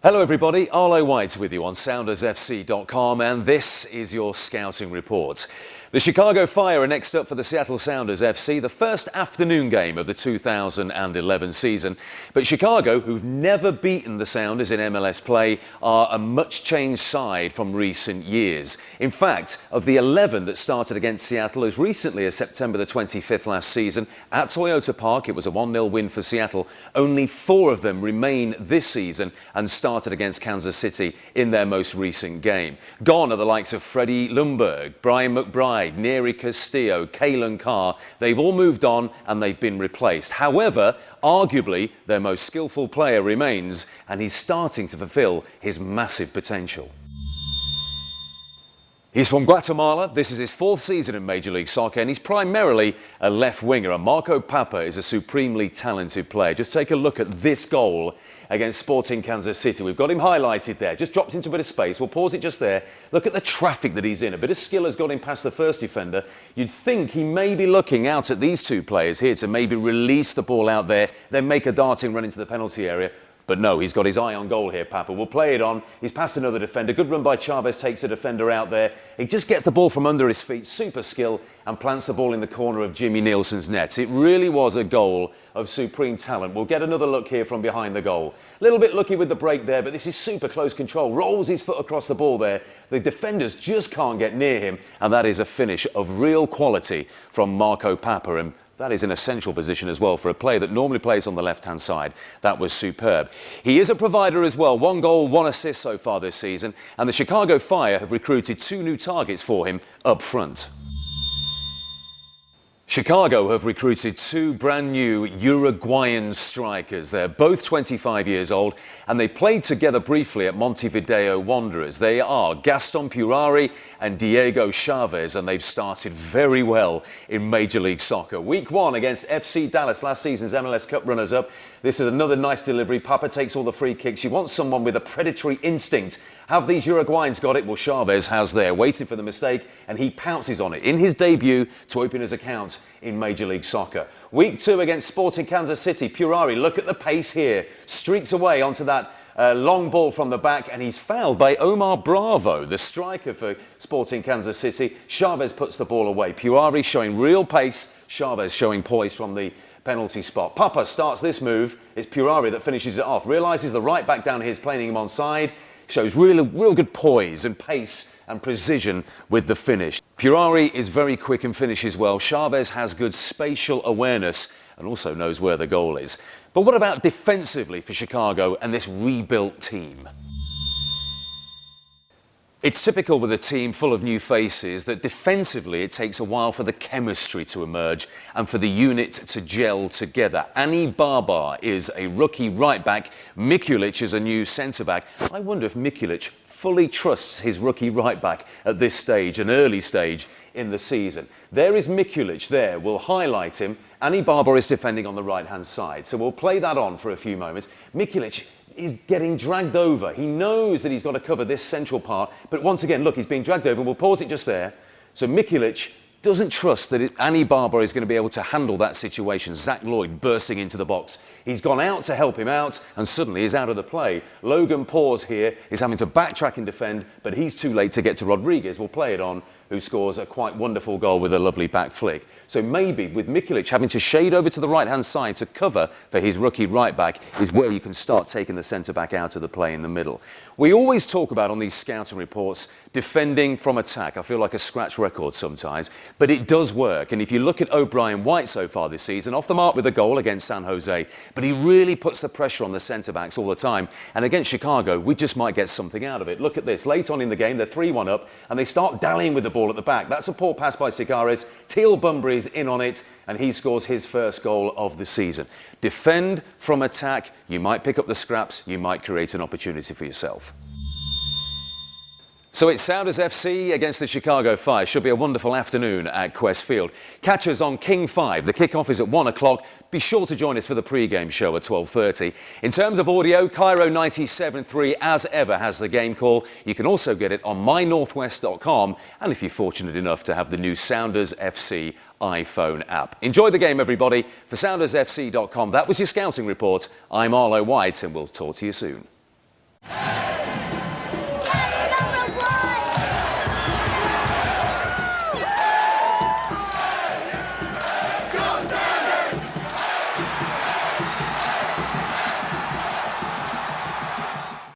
Hello everybody, Arlo White with you on SoundersFC.com, and this is your scouting report. The Chicago Fire are next up for the Seattle Sounders FC, the first afternoon game of the 2011 season. But Chicago, who've never beaten the Sounders in MLS play, are a much changed side from recent years. In fact, of the 11 that started against Seattle as recently as September the 25th last season, at Toyota Park, it was a 1-0 win for Seattle. Only 4 of them remain this season and started against Kansas City in their most recent game. Gone are the likes of Freddie Ljungberg, Brian McBride, Neri Castillo, Kalen Carr. They've all moved on and they've been replaced. However, arguably their most skillful player remains, and he's starting to fulfill his massive potential. He's from Guatemala. This is his 4th season in Major League Soccer, and he's primarily a left winger. And Marco Pappa is a supremely talented player. Just take a look at this goal against Sporting Kansas City. We've got him highlighted there. Just dropped into a bit of space. We'll pause it just there. Look at the traffic that he's in. A bit of skill has got him past the first defender. You'd think he may be looking out at these 2 players here to maybe release the ball out there, then make a darting run into the penalty area. But no, he's got his eye on goal here, Pappa. We'll play it on. He's past another defender. Good run by Chavez, takes a defender out there. He just gets the ball from under his feet, super skill, and plants the ball in the corner of Jimmy Nielsen's net. It really was a goal of supreme talent. We'll get another look here from behind the goal. A little bit lucky with the break there, but this is super close control. Rolls his foot across the ball there. The defenders just can't get near him, and that is a finish of real quality from Marco Pappa. And that is an essential position as well for a player that normally plays on the left-hand side. That was superb. He is a provider as well. 1 goal, 1 assist so far this season. And the Chicago Fire have recruited 2 new targets for him up front. Chicago have recruited 2 brand new Uruguayan strikers. They're both 25 years old, and they played together briefly at Montevideo Wanderers. They are Gaston Purari and Diego Chavez, and they've started very well in Major League Soccer. Week 1 against FC Dallas, last season's MLS Cup runners-up. This is another nice delivery. Pappa takes all the free kicks. You want someone with a predatory instinct. Have these Uruguayans got it? Well, Chavez has there, waiting for the mistake, and he pounces on it in his debut to open his account in Major League Soccer. Week 2 against Sporting Kansas City. Purari, look at the pace here. Streaks away onto that long ball from the back, and he's fouled by Omar Bravo, the striker for Sporting Kansas City. Chavez puts the ball away. Purari showing real pace. Chavez showing poise from the penalty spot. Pappa starts this move. It's Purari that finishes it off. Realises the right back down here is playing him onside. Shows real good poise and pace and precision with the finish. Purari is very quick and finishes well. Chavez has good spatial awareness and also knows where the goal is. But what about defensively for Chicago and this rebuilt team? It's typical with a team full of new faces that defensively it takes a while for the chemistry to emerge and for the unit to gel together. Ani Barbar is a rookie right back. Mikulic is a new centre back. I wonder if Mikulic fully trusts his rookie right back at this stage, an early stage in the season. There is Mikulic there. We'll highlight him. Ani Barbar is defending on the right-hand side. So we'll play that on for a few moments. Mikulic is getting dragged over. He knows that he's got to cover this central part, but once again, look, he's being dragged over. We'll pause it just there. So Mikulic doesn't trust that Ani Barbar is going to be able to handle that situation. Zach Lloyd bursting into the box. He's gone out to help him out, and suddenly he's out of the play. Logan Paws here is having to backtrack and defend, but he's too late to get to Rodriguez. We'll play it on, who scores a quite wonderful goal with a lovely back flick. So maybe with Mikulic having to shade over to the right-hand side to cover for his rookie right-back is where you can start taking the centre-back out of the play in the middle. We always talk about on these scouting reports defending from attack. I feel like a scratch record sometimes, but it does work. And if you look at Uruguayan White so far this season, off the mark with a goal against San Jose, but he really puts the pressure on the centre-backs all the time. And against Chicago, we just might get something out of it. Look at this. Late on in the game, they're 3-1 up, and they start dallying with the ball at the back. That's a poor pass by Cigares. Teal Bunbury's in on it, and he scores his first goal of the season. Defend from attack. You might pick up the scraps. You might create an opportunity for yourself. So it's Sounders FC against the Chicago Fire. Should be a wonderful afternoon at Quest Field. Catch us on King 5. The kickoff is at 1 o'clock. Be sure to join us for the pre-game show at 12:30. In terms of audio, Cairo 97.3 as ever has the game call. You can also get it on mynorthwest.com, and if you're fortunate enough to have the new Sounders FC iPhone app. Enjoy the game, everybody. For SoundersFC.com, that was your scouting report. I'm Arlo White, and we'll talk to you soon.